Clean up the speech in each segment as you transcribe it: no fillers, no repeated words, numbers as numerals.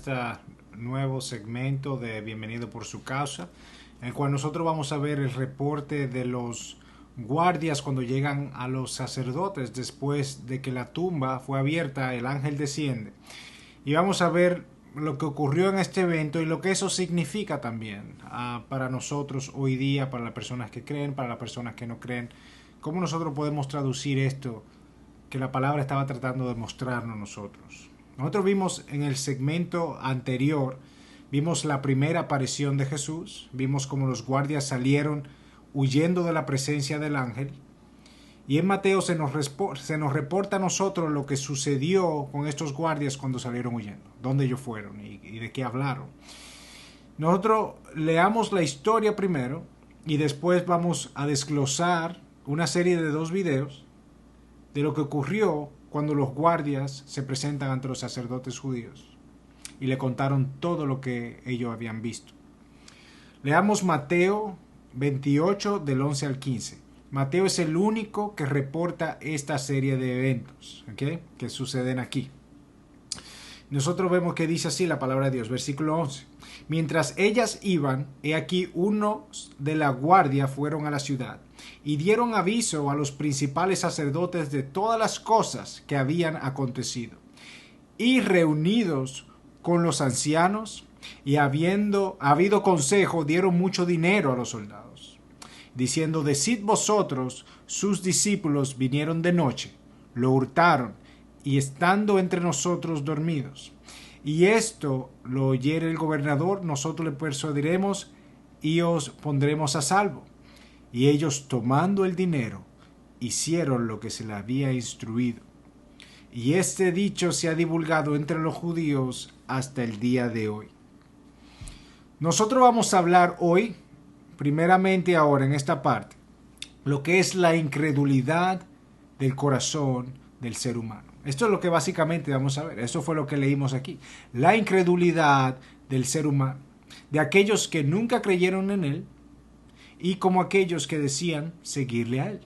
este nuevo segmento de Bienvenido por su causa, en el cual nosotros vamos a ver el reporte de los guardias cuando llegan a los sacerdotes después de que la tumba fue abierta, el ángel desciende. Y vamos a ver lo que ocurrió en este evento y lo que eso significa también para nosotros hoy día, para las personas que creen, para las personas que no creen. ¿Cómo nosotros podemos traducir esto que la palabra estaba tratando de mostrarnos nosotros? Nosotros vimos en el segmento anterior, vimos la primera aparición de Jesús, vimos cómo los guardias salieron huyendo de la presencia del ángel, y en Mateo se nos reporta a nosotros lo que sucedió con estos guardias cuando salieron huyendo, dónde ellos fueron y de qué hablaron. Nosotros leamos la historia primero y después vamos a desglosar una serie de 2 videos de lo que ocurrió cuando los guardias se presentan ante los sacerdotes judíos y le contaron todo lo que ellos habían visto. Leamos Mateo 28 del 11 al 15. Mateo es el único que reporta esta serie de eventos, ¿okay?, que suceden aquí. Nosotros vemos que dice así la palabra de Dios, versículo 11. Mientras ellas iban, he aquí unos de la guardia fueron a la ciudad y dieron aviso a los principales sacerdotes de todas las cosas que habían acontecido. Y reunidos con los ancianos y habiendo habido consejo, dieron mucho dinero a los soldados, diciendo: decid vosotros, sus discípulos vinieron de noche, lo hurtaron, y estando entre nosotros dormidos. Y esto lo oyere el gobernador, nosotros le persuadiremos y os pondremos a salvo. Y ellos, tomando el dinero, hicieron lo que se le había instruido. Y este dicho se ha divulgado entre los judíos hasta el día de hoy. Nosotros vamos a hablar hoy, primeramente ahora en esta parte, lo que es la incredulidad del corazón del ser humano. Esto es lo que básicamente vamos a ver. Eso fue lo que leímos aquí. La incredulidad del ser humano, de aquellos que nunca creyeron en él y como aquellos que decían seguirle a él.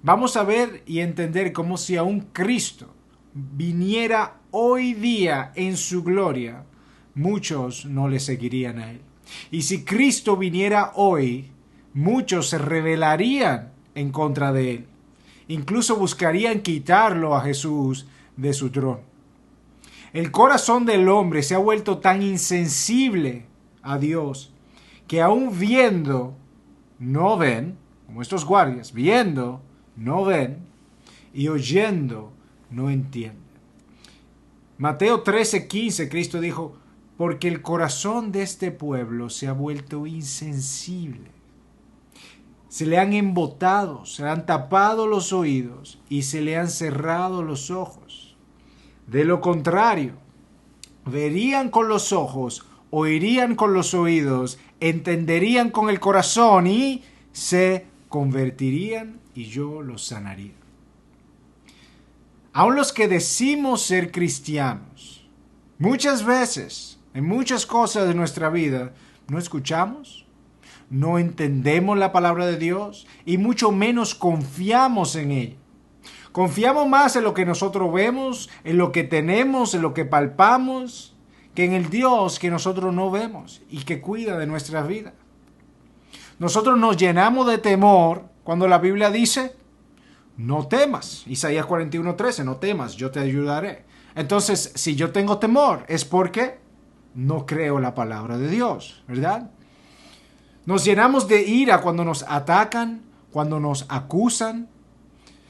Vamos a ver y entender cómo si aún Cristo viniera hoy día en su gloria, muchos no le seguirían a él. Y si Cristo viniera hoy, muchos se rebelarían en contra de él. Incluso buscarían quitarlo a Jesús de su trono. El corazón del hombre se ha vuelto tan insensible a Dios que aún viendo, no ven, como estos guardias, viendo, no ven, y oyendo, no entienden. Mateo 13:15, Cristo dijo: porque el corazón de este pueblo se ha vuelto insensible. Se le han embotado, se le han tapado los oídos y se le han cerrado los ojos. De lo contrario, verían con los ojos, oirían con los oídos, entenderían con el corazón y se convertirían y yo los sanaría. Aun los que decimos ser cristianos, muchas veces, en muchas cosas de nuestra vida, no escuchamos, no entendemos la palabra de Dios y mucho menos confiamos en ella. Confiamos más en lo que nosotros vemos, en lo que tenemos, en lo que palpamos, que en el Dios que nosotros no vemos y que cuida de nuestras vidas. Nosotros nos llenamos de temor cuando la Biblia dice: no temas. Isaías 41:13, no temas, yo te ayudaré. Entonces, si yo tengo temor, es porque no creo la palabra de Dios, ¿verdad? Nos llenamos de ira cuando nos atacan, cuando nos acusan.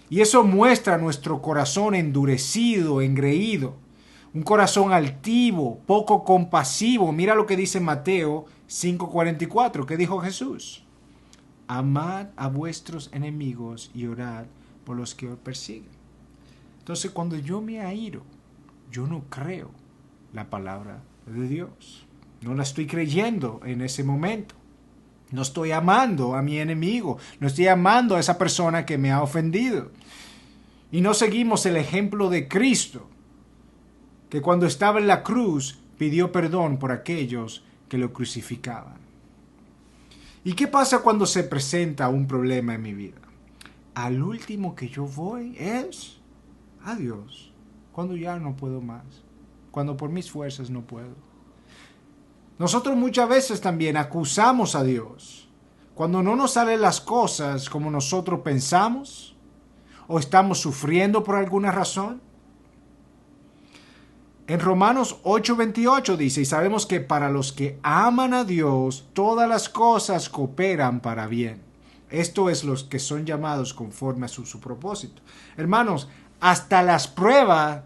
Y eso muestra nuestro corazón endurecido, engreído. Un corazón altivo, poco compasivo. Mira lo que dice Mateo 5:44. ¿Qué dijo Jesús? Amad a vuestros enemigos y orad por los que os persiguen. Entonces, cuando yo me airo, yo no creo la palabra de Dios. No la estoy creyendo en ese momento. No estoy amando a mi enemigo. No estoy amando a esa persona que me ha ofendido. Y no seguimos el ejemplo de Cristo, que cuando estaba en la cruz pidió perdón por aquellos que lo crucificaban. ¿Y qué pasa cuando se presenta un problema en mi vida? Al último que yo voy es a Dios, cuando ya no puedo más. cuando por mis fuerzas no puedo. Nosotros muchas veces también acusamos a Dios cuando no nos salen las cosas como nosotros pensamos o estamos sufriendo por alguna razón. En Romanos 8:28 dice, y sabemos que para los que aman a Dios, todas las cosas cooperan para bien. Esto es los que son llamados conforme a su propósito. Hermanos, hasta las pruebas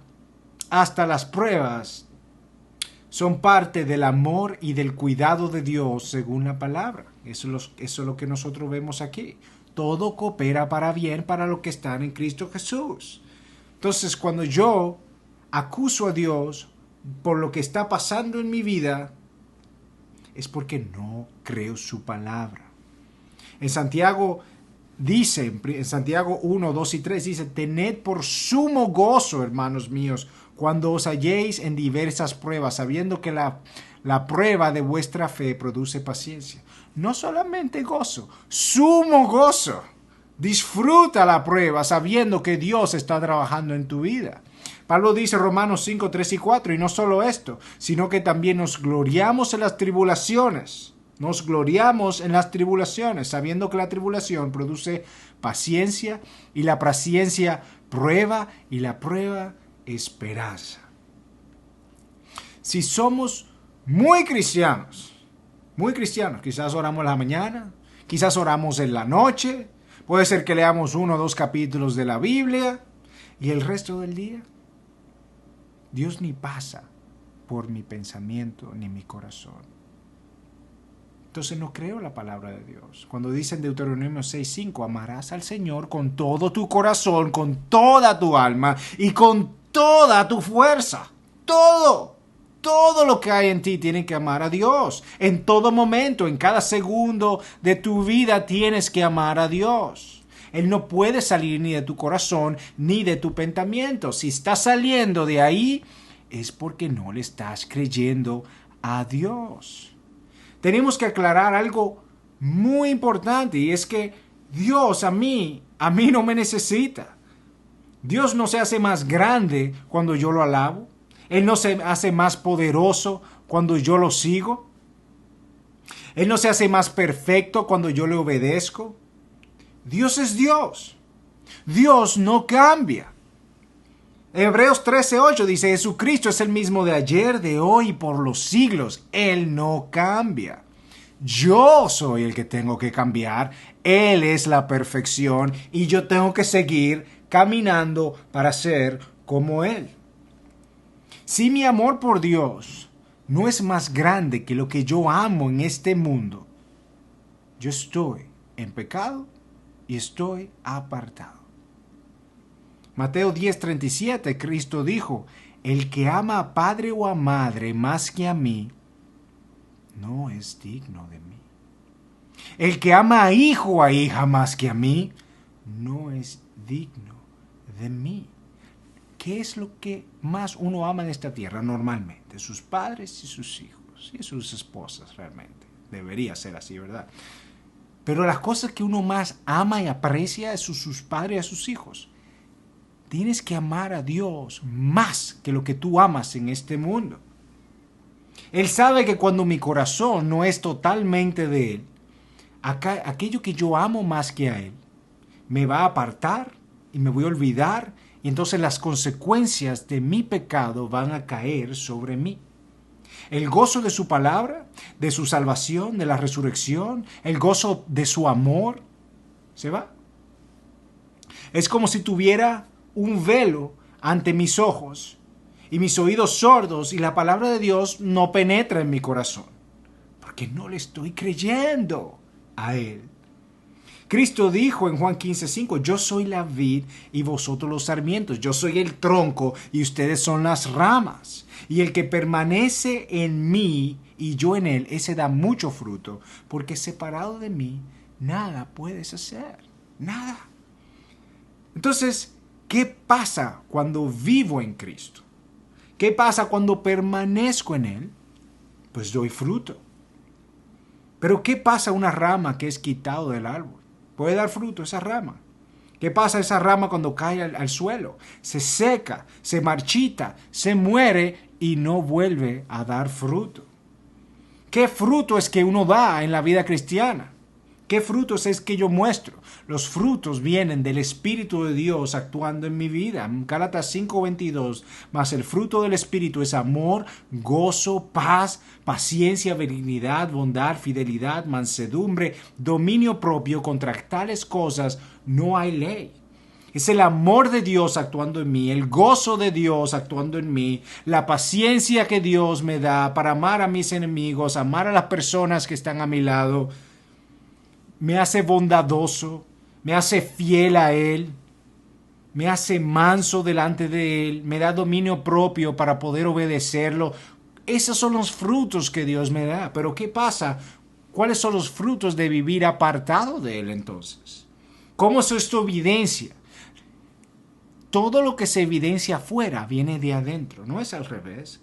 son parte del amor y del cuidado de Dios según la palabra. Eso es lo que nosotros vemos aquí. Todo coopera para bien para los que están en Cristo Jesús. Entonces, cuando yo acuso a Dios por lo que está pasando en mi vida, es porque no creo su palabra. En Santiago dice, en Santiago 1, 2 y 3 dice, tened por sumo gozo, hermanos míos, cuando os halléis en diversas pruebas, sabiendo que la prueba de vuestra fe produce paciencia. No solamente gozo, sumo gozo. Disfruta la prueba sabiendo que Dios está trabajando en tu vida. Pablo dice Romanos 5, 3 y 4, y no solo esto, sino que también nos gloriamos en las tribulaciones. Nos gloriamos en las tribulaciones, sabiendo que la tribulación produce paciencia, y la paciencia prueba, y la prueba esperanza. Si somos muy cristianos, quizás oramos en la mañana, quizás oramos en la noche, puede ser que leamos 1 o 2 capítulos de la Biblia, y el resto del día, Dios ni pasa por mi pensamiento ni mi corazón. Entonces no creo la palabra de Dios. Cuando dice en Deuteronomio 6:5, amarás al Señor con todo tu corazón, con toda tu alma y con toda tu fuerza. Todo lo que hay en ti tiene que amar a Dios. En todo momento, en cada segundo de tu vida tienes que amar a Dios. Él no puede salir ni de tu corazón ni de tu pensamiento. Si está saliendo de ahí, es porque no le estás creyendo a Dios. Tenemos que aclarar algo muy importante, y es que Dios a mí no me necesita. Dios no se hace más grande cuando yo lo alabo. Él no se hace más poderoso cuando yo lo sigo. Él no se hace más perfecto cuando yo le obedezco. Dios es Dios. Dios no cambia. Hebreos 13:8 dice, Jesucristo es el mismo de ayer, de hoy y por los siglos. Él no cambia. Yo soy el que tengo que cambiar. Él es la perfección y yo tengo que seguir caminando para ser como Él. Si mi amor por Dios no es más grande que lo que yo amo en este mundo, yo estoy en pecado y estoy apartado. Mateo 10:37, Cristo dijo, el que ama a padre o a madre más que a mí, no es digno de mí. El que ama a hijo o a hija más que a mí, no es digno de mí. ¿Qué es lo que más uno ama en esta tierra normalmente? Sus padres y sus hijos y sus esposas realmente. Debería ser así, ¿verdad? Pero las cosas que uno más ama y aprecia es sus padres y a sus hijos. Tienes que amar a Dios más que lo que tú amas en este mundo. Él sabe que cuando mi corazón no es totalmente de Él, aquello que yo amo más que a Él, me va a apartar y me voy a olvidar, y entonces las consecuencias de mi pecado van a caer sobre mí. El gozo de su palabra, de su salvación, de la resurrección, el gozo de su amor, se va. Es como si tuviera un velo ante mis ojos y mis oídos sordos, y la palabra de Dios no penetra en mi corazón, porque no le estoy creyendo a Él. Cristo dijo en Juan 15:5, yo soy la vid y vosotros los sarmientos, yo soy el tronco y ustedes son las ramas. Y el que permanece en mí y yo en él, ese da mucho fruto, porque separado de mí, nada puedes hacer, nada. Entonces, ¿qué pasa cuando vivo en Cristo? ¿Qué pasa cuando permanezco en Él? Pues doy fruto. Pero ¿qué pasa a una rama que es quitado del árbol? ¿Puede dar fruto esa rama? ¿Qué pasa a esa rama cuando cae al suelo? Se seca, se marchita, se muere y no vuelve a dar fruto. ¿Qué fruto es que uno da en la vida cristiana? ¿Qué frutos es que yo muestro? Los frutos vienen del Espíritu de Dios actuando en mi vida. En Gálatas 5:22, mas el fruto del Espíritu es amor, gozo, paz, paciencia, benignidad, bondad, fidelidad, mansedumbre, dominio propio. Contra tales cosas no hay ley. Es el amor de Dios actuando en mí, el gozo de Dios actuando en mí, la paciencia que Dios me da para amar a mis enemigos, amar a las personas que están a mi lado. Me hace bondadoso, me hace fiel a Él, me hace manso delante de Él, me da dominio propio para poder obedecerlo. Esos son los frutos que Dios me da. Pero ¿qué pasa? ¿Cuáles son los frutos de vivir apartado de Él entonces? ¿Cómo es esto evidencia? Todo lo que se evidencia afuera viene de adentro, no es al revés.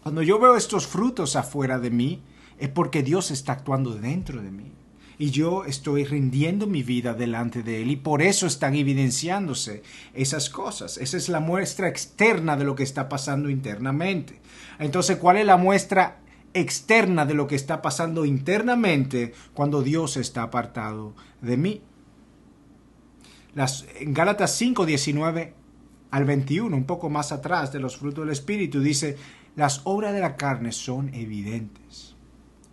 Cuando yo veo estos frutos afuera de mí, es porque Dios está actuando dentro de mí. Y yo estoy rindiendo mi vida delante de Él y por eso están evidenciándose esas cosas. Esa es la muestra externa de lo que está pasando internamente. Entonces, ¿cuál es la muestra externa de lo que está pasando internamente cuando Dios está apartado de mí? En Gálatas 5:19 al 21, un poco más atrás de los frutos del Espíritu, dice: las obras de la carne son evidentes: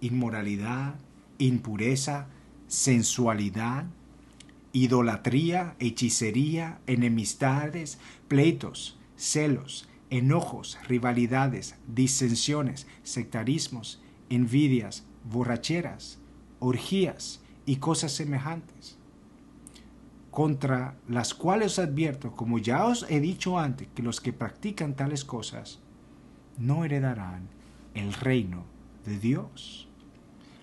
inmoralidad, impureza, sensualidad, idolatría, hechicería, enemistades, pleitos, celos, enojos, rivalidades, disensiones, sectarismos, envidias, borracheras, orgías y cosas semejantes, contra las cuales os advierto, como ya os he dicho antes, que los que practican tales cosas no heredarán el reino de Dios.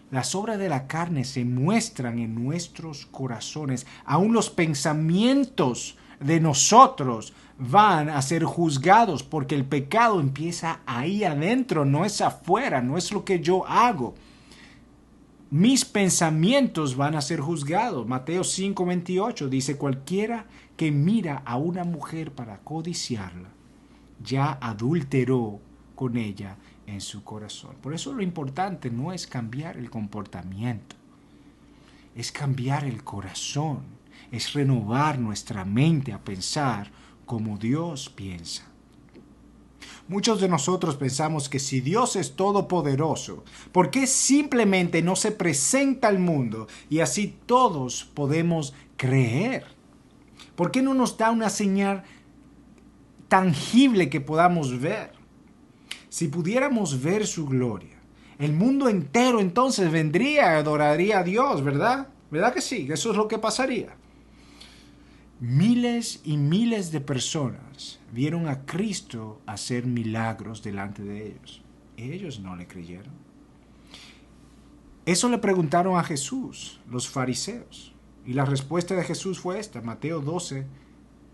Las obras de la carne se muestran en nuestros corazones. Aún los pensamientos de nosotros van a ser juzgados, porque el pecado empieza ahí adentro, no es afuera, no es lo que yo hago. Mis pensamientos van a ser juzgados. Mateo 5:28 dice: cualquiera que mira a una mujer para codiciarla, ya adulteró con ella en su corazón. Por eso lo importante no es cambiar el comportamiento, es cambiar el corazón, es renovar nuestra mente a pensar como Dios piensa. Muchos de nosotros pensamos que si Dios es todopoderoso, ¿por qué simplemente no se presenta al mundo y así todos podemos creer? ¿Por qué no nos da una señal tangible que podamos ver? Si pudiéramos ver su gloria, el mundo entero entonces vendría y adoraría a Dios, ¿verdad? ¿Verdad que sí? Eso es lo que pasaría. Miles y miles de personas vieron a Cristo hacer milagros delante de ellos. Ellos no le creyeron. Eso le preguntaron a Jesús, los fariseos. Y la respuesta de Jesús fue esta: Mateo 12,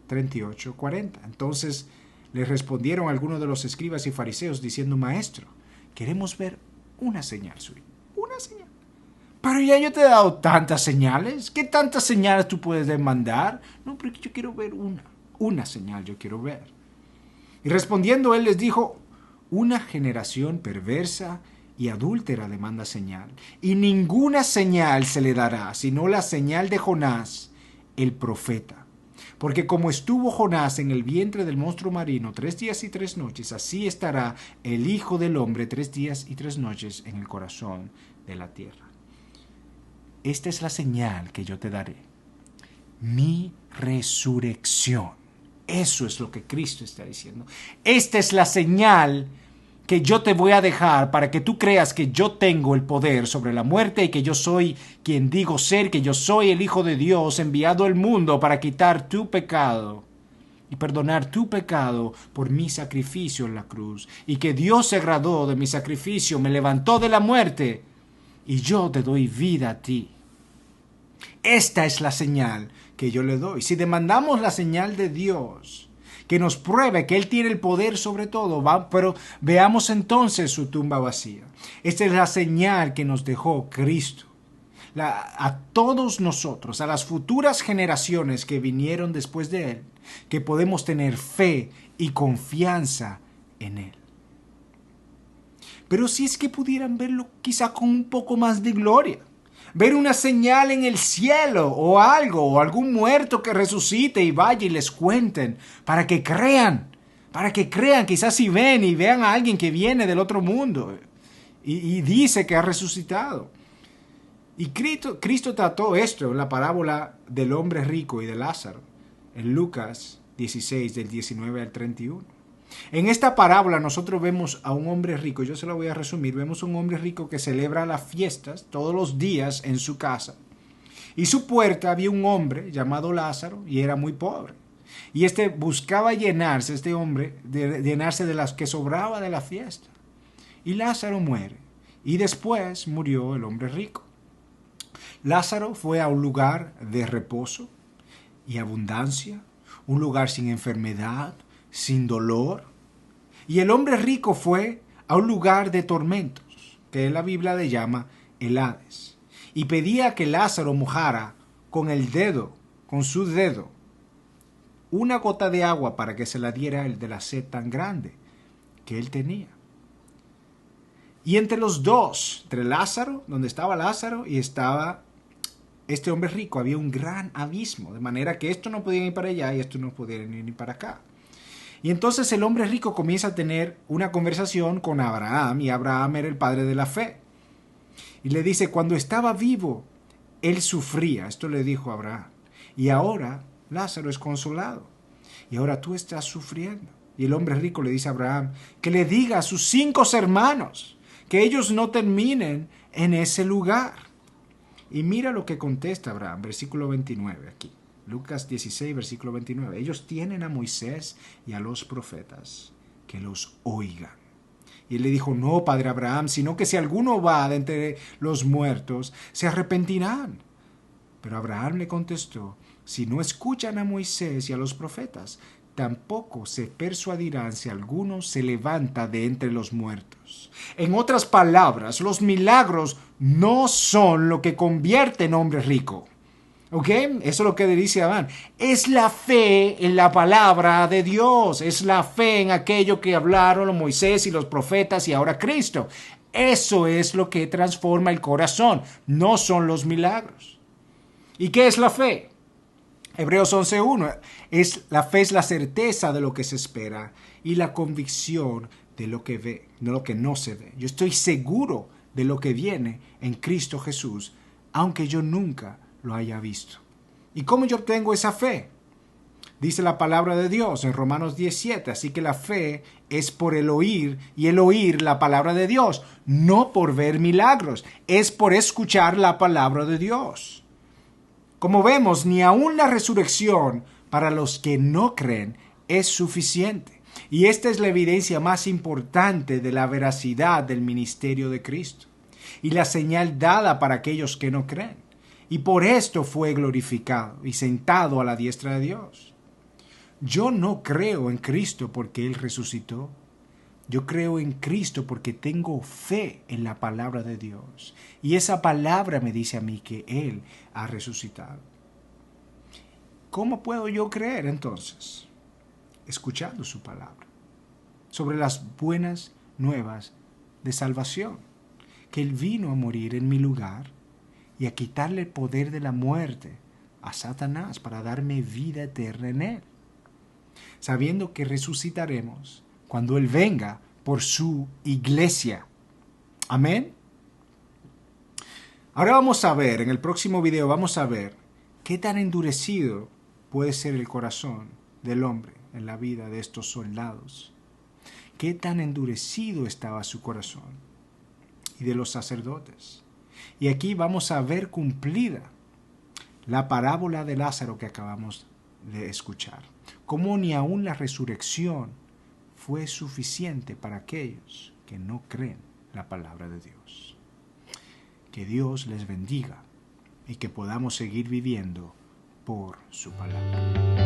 38, 40. Entonces le respondieron algunos de los escribas y fariseos diciendo: Maestro, queremos ver una señal suya. Una señal. Pero ya yo te he dado tantas señales. ¿Qué tantas señales tú puedes demandar? No, pero yo quiero ver una señal yo quiero ver. Y respondiendo él les dijo: una generación perversa y adúltera demanda señal, y ninguna señal se le dará, sino la señal de Jonás, el profeta. Porque como estuvo Jonás en el vientre del monstruo marino 3 días y 3 noches, así estará el Hijo del Hombre 3 días y 3 noches en el corazón de la tierra. Esta es la señal que yo te daré: mi resurrección. Eso es lo que Cristo está diciendo. Esta es la señal que yo te voy a dejar para que tú creas que yo tengo el poder sobre la muerte y que yo soy quien digo ser, que yo soy el Hijo de Dios enviado al mundo para quitar tu pecado y perdonar tu pecado por mi sacrificio en la cruz, y que Dios se agradó de mi sacrificio, me levantó de la muerte y yo te doy vida a ti. Esta es la señal que yo le doy. Si demandamos la señal de Dios, que nos pruebe que Él tiene el poder sobre todo, pero veamos entonces su tumba vacía. Esta es la señal que nos dejó Cristo. a todos nosotros, a las futuras generaciones que vinieron después de Él, que podemos tener fe y confianza en Él. Pero si es que pudieran verlo quizá con un poco más de gloria, ver una señal en el cielo o algo, o algún muerto que resucite y vaya y les cuenten, para que crean, quizás si ven y vean a alguien que viene del otro mundo y dice que ha resucitado. Y Cristo trató esto en la parábola del hombre rico y de Lázaro, en Lucas 16, del 19 al 31. En esta parábola nosotros vemos a un hombre rico, yo se lo voy a resumir, vemos a un hombre rico que celebra las fiestas todos los días en su casa. Y su puerta había un hombre llamado Lázaro y era muy pobre. Y buscaba llenarse, este hombre, llenarse de las que sobraba de la fiesta. Y Lázaro muere. Y después murió el hombre rico. Lázaro fue a un lugar de reposo y abundancia, un lugar sin enfermedad, sin dolor. Y el hombre rico fue a un lugar de tormentos, que la Biblia le llama el Hades. Y pedía que Lázaro mojara con su dedo, una gota de agua para que se la diera el de la sed tan grande que él tenía. Y entre los dos, entre Lázaro, donde estaba Lázaro y estaba este hombre rico, había un gran abismo, de manera que esto no podía ir para allá y esto no podía ir ni para acá. Y entonces el hombre rico comienza a tener una conversación con Abraham, y Abraham era el padre de la fe. Y le dice, cuando estaba vivo, él sufría, esto le dijo a Abraham, y ahora Lázaro es consolado, y ahora tú estás sufriendo. Y el hombre rico le dice a Abraham que le diga a sus 5 hermanos que ellos no terminen en ese lugar. Y mira lo que contesta Abraham, versículo 29 aquí. Lucas 16, versículo 29. Ellos tienen a Moisés y a los profetas, que los oigan. Y él le dijo, no, padre Abraham, sino que si alguno va de entre los muertos, se arrepentirán. Pero Abraham le contestó, si no escuchan a Moisés y a los profetas, tampoco se persuadirán si alguno se levanta de entre los muertos. En otras palabras, los milagros no son lo que convierte en hombre rico. ¿Ok? Eso es lo que le dice Adán. Es la fe en la palabra de Dios. Es la fe en aquello que hablaron los Moisés y los profetas y ahora Cristo. Eso es lo que transforma el corazón. No son los milagros. ¿Y qué es la fe? Hebreos 11:1. La fe es la certeza de lo que se espera y la convicción de lo que ve, de lo que no se ve. Yo estoy seguro de lo que viene en Cristo Jesús, aunque yo nunca lo haya visto. ¿Y cómo yo obtengo esa fe? Dice la palabra de Dios en Romanos 17, así que la fe es por el oír y el oír la palabra de Dios, no por ver milagros, es por escuchar la palabra de Dios. Como vemos, ni aun la resurrección para los que no creen es suficiente. Y esta es la evidencia más importante de la veracidad del ministerio de Cristo y la señal dada para aquellos que no creen. Y por esto fue glorificado y sentado a la diestra de Dios. Yo no creo en Cristo porque Él resucitó. Yo creo en Cristo porque tengo fe en la palabra de Dios. Y esa palabra me dice a mí que Él ha resucitado. ¿Cómo puedo yo creer entonces? Escuchando su palabra sobre las buenas nuevas de salvación. Que Él vino a morir en mi lugar y a quitarle el poder de la muerte a Satanás para darme vida eterna en Él. Sabiendo que resucitaremos cuando Él venga por su iglesia. Amén. Ahora vamos a ver, en el próximo video vamos a ver qué tan endurecido puede ser el corazón del hombre en la vida de estos soldados. Qué tan endurecido estaba su corazón y de los sacerdotes. Y aquí vamos a ver cumplida la parábola de Lázaro que acabamos de escuchar. Cómo ni aun la resurrección fue suficiente para aquellos que no creen la palabra de Dios. Que Dios les bendiga y que podamos seguir viviendo por su palabra.